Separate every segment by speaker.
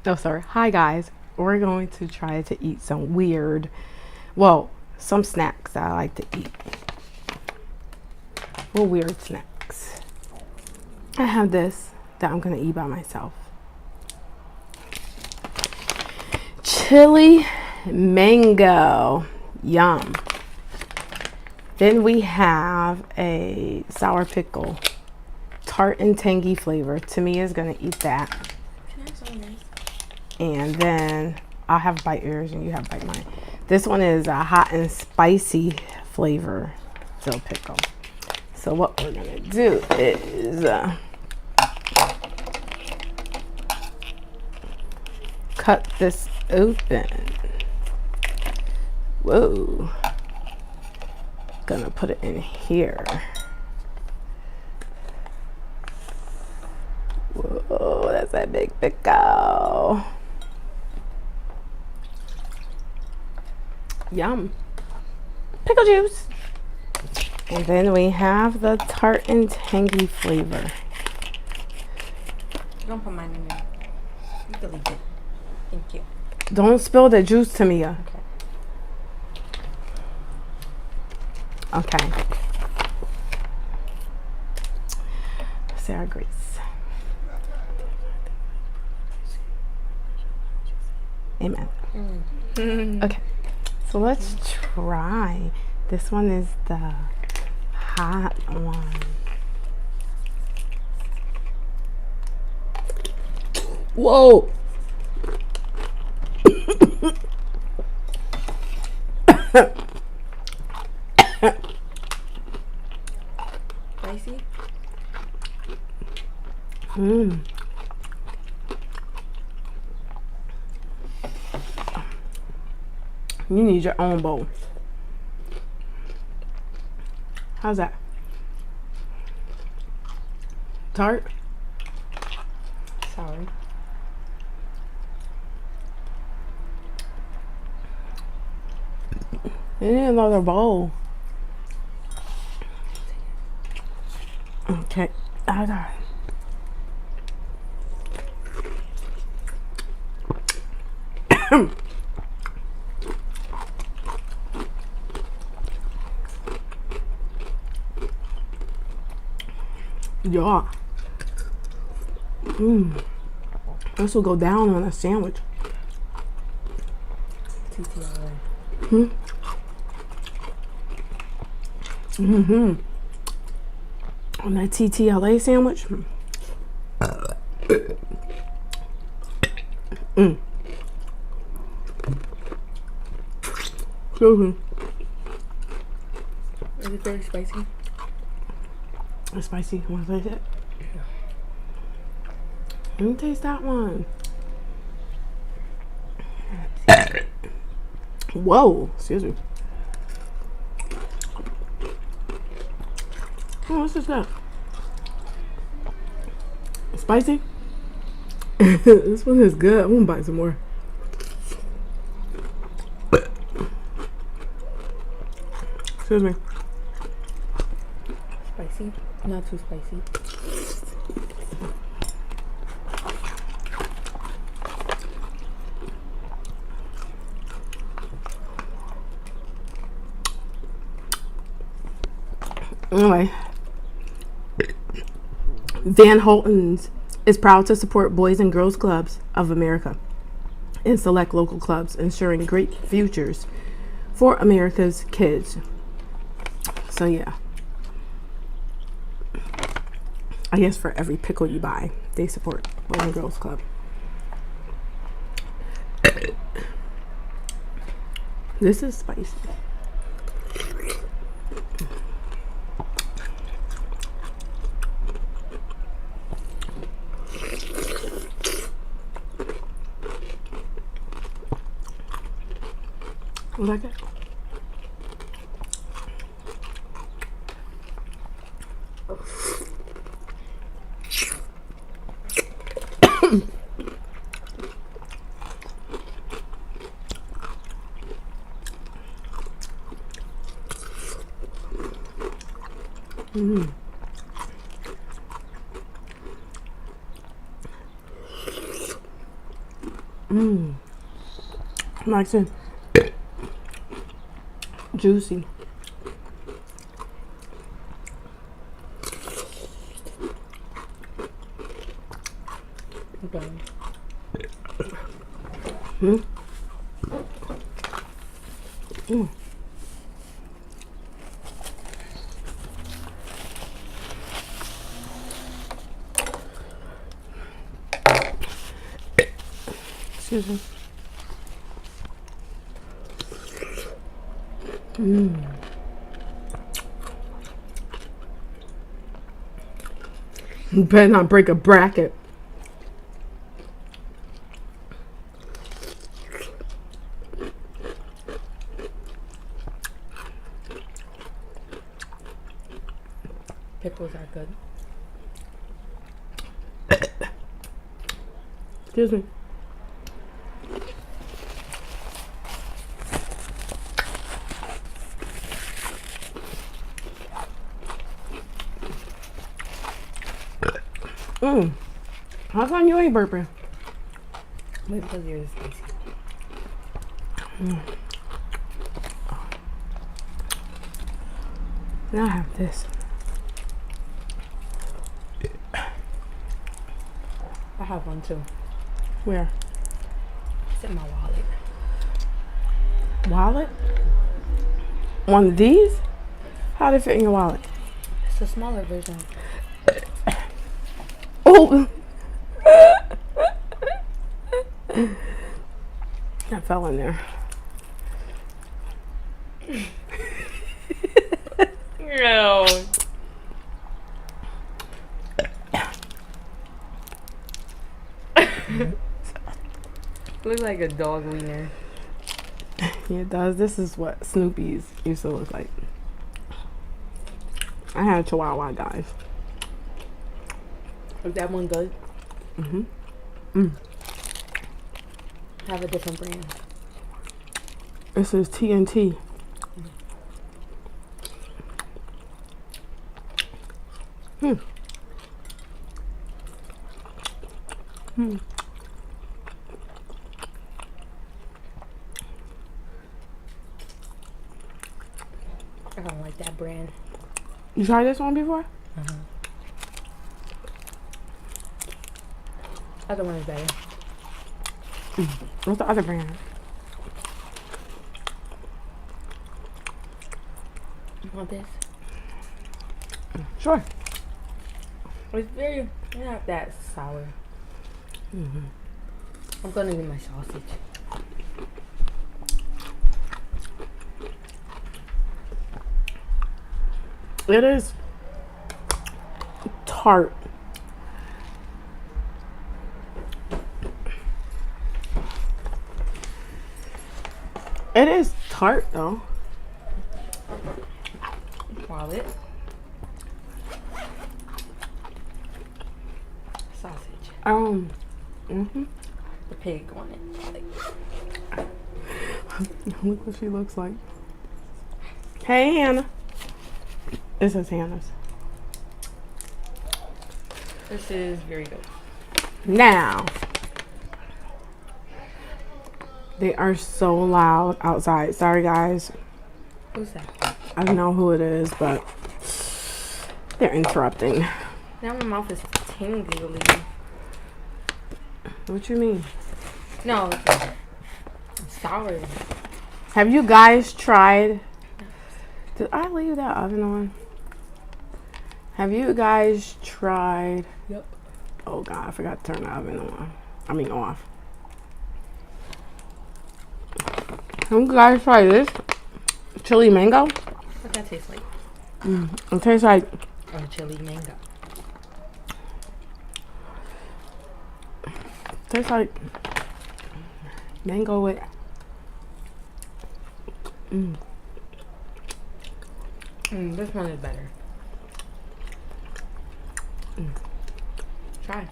Speaker 1: Oh, sorry. Hi, guys. We're going to try to eat some weird, well, some snacks that I like to eat. Well, weird snacks. I have this that I'm going to eat by myself. Chili mango. Yum. Then we have a sour pickle. Tart and tangy flavor. Tamia is going to eat that.
Speaker 2: Can I have some of this?
Speaker 1: And then I'll have bite yours and you have bite mine. This one is a hot and spicy flavor dill pickle. So what we're gonna do is cut this open. Whoa. Gonna put it in here. Whoa, that's a big pickle. Yum. Pickle juice. And then we have the tart and tangy flavor.
Speaker 2: Don't put mine in there. You can leave it. Thank you.
Speaker 1: Don't spill the juice, Tamia.
Speaker 2: Okay.
Speaker 1: Okay. Say our grace. Amen. Okay. So let's try. This one is the hot one. Whoa.
Speaker 2: Spicy?
Speaker 1: You need your own bowl. How's that? Tart?
Speaker 2: Sorry.
Speaker 1: You need another bowl. Okay. Yeah. This will go down on a sandwich.
Speaker 2: TTLA.
Speaker 1: On that TTLA sandwich. Excuse me.
Speaker 2: Is it very spicy?
Speaker 1: It's spicy. Want to taste it? Let me taste that one. Whoa. Excuse me. Oh, what's this that? Spicy? This one is good. I'm gonna buy some more. Excuse me.
Speaker 2: Spicy? Not too spicy.
Speaker 1: Anyway, Van Holten's is proud to support Boys and Girls Clubs of America and select local clubs, ensuring great futures for America's kids. So yeah, I guess for every pickle you buy, they support Boys and Girls Club. This is spicy. Was that good? Nice and juicy.
Speaker 2: Okay.
Speaker 1: Excuse me. You better not break a bracket.
Speaker 2: Pickles are good.
Speaker 1: Excuse me. How come you ain't burping?
Speaker 2: Maybe because yours is spicy.
Speaker 1: Now I have this.
Speaker 2: I have one too.
Speaker 1: Where?
Speaker 2: It's in my wallet.
Speaker 1: Wallet? One of these? How did it fit in your wallet?
Speaker 2: It's a smaller version.
Speaker 1: Oh! I fell in there.
Speaker 2: No. Looks like a dog wiener.
Speaker 1: Yeah, it does. This is what Snoopy's used to look like. I had a Chihuahua, guys.
Speaker 2: Is that one good? Have a different brand.
Speaker 1: This is TNT.
Speaker 2: I don't like that brand.
Speaker 1: You tried this one before?
Speaker 2: Other one is better.
Speaker 1: What's the other brand?
Speaker 2: You want this?
Speaker 1: Sure.
Speaker 2: It's very not that sour. I'm gonna get my sausage.
Speaker 1: It is tart. It is tart though.
Speaker 2: Wallet. Sausage. The pig on it.
Speaker 1: Look what she looks like. Hey, Hannah. This is Hannah's.
Speaker 2: This is very good.
Speaker 1: Now, they are so loud outside. Sorry, guys.
Speaker 2: Who's that?
Speaker 1: I don't know who it is, but they're interrupting.
Speaker 2: Now my mouth is tingly.
Speaker 1: What you mean?
Speaker 2: No, it's sour.
Speaker 1: Have you guys tried? Did I leave that oven on? Have you guys tried?
Speaker 2: Yep.
Speaker 1: Oh God, I forgot to turn the oven on. I mean off. Have you guys tried this? Chili mango?
Speaker 2: What that taste like?
Speaker 1: It tastes like
Speaker 2: Oh, chili mango.
Speaker 1: mango with
Speaker 2: This one is better. Try.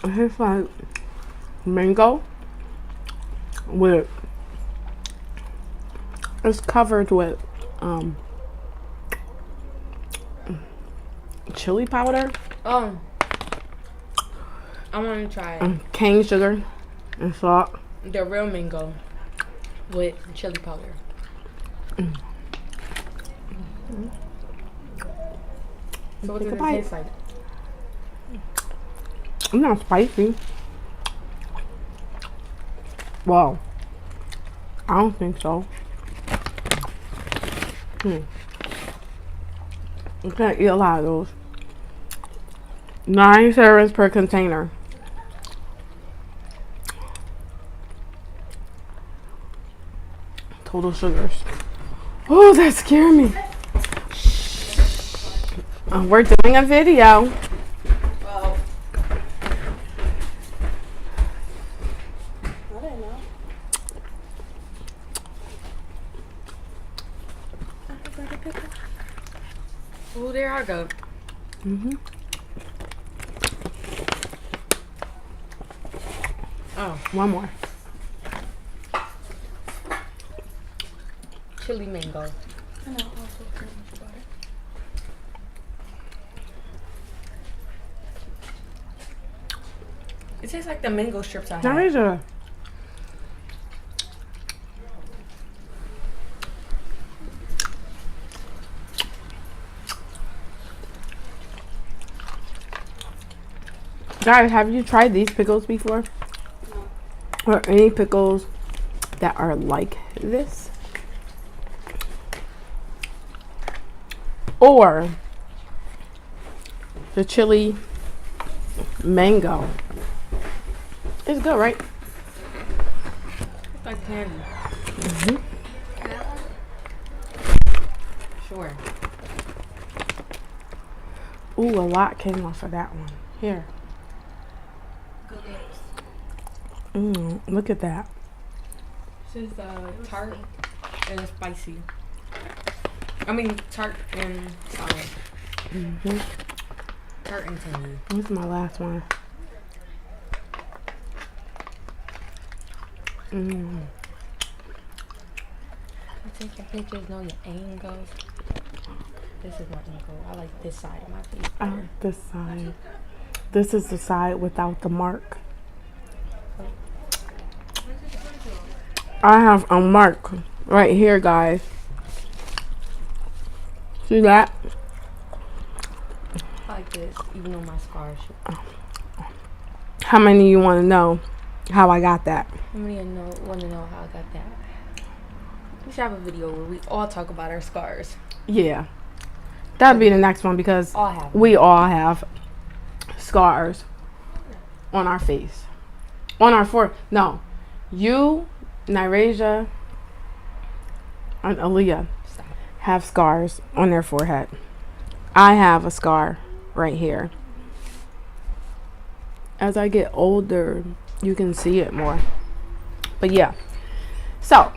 Speaker 1: it tastes like mango with it's covered with chili powder,
Speaker 2: I want to try
Speaker 1: cane sugar, and salt.
Speaker 2: the real mango with chili powder. So what does it taste like?
Speaker 1: It's not spicy. Well, I don't think so. You can't eat a lot of those. 9 servings per container. Total sugars. Oh, that scared me. We're doing a video.
Speaker 2: Well, I don't know. Oh, there I go. Oh,
Speaker 1: One more.
Speaker 2: chili mango. It tastes like the mango strips I had.
Speaker 1: Nice. Guys, have you tried these pickles before?
Speaker 2: No.
Speaker 1: Or any pickles that are like this? Or the chili mango. It's good, right?
Speaker 2: It's like candy. Sure.
Speaker 1: Ooh, a lot came off of that one. Here. Look at that.
Speaker 2: This is tart and spicy. I mean tart and sour. Tart and tangy.
Speaker 1: This is my last one.
Speaker 2: You take your pictures, know your angles. This is my angle. I like this side of my face better.
Speaker 1: This side. This is the side without the mark. I have a mark right here, guys. See that?
Speaker 2: I like this, even though my scars.
Speaker 1: How many of you want to know how I got that?
Speaker 2: How many want to know how I got that? We should have a video where we all talk about our scars.
Speaker 1: Yeah. That'd be the next one because
Speaker 2: All have them.
Speaker 1: we all have scars on our face. On our forehead. No. You, Nirasia, and Aaliyah
Speaker 2: Stop.
Speaker 1: have scars on their forehead. I have a scar right here. As I get older, you can see it more. But yeah. So,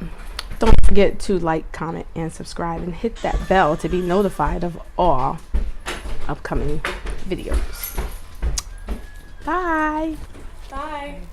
Speaker 1: don't forget to like, comment, and subscribe, and hit that bell to be notified of all upcoming videos. Bye.
Speaker 2: Bye.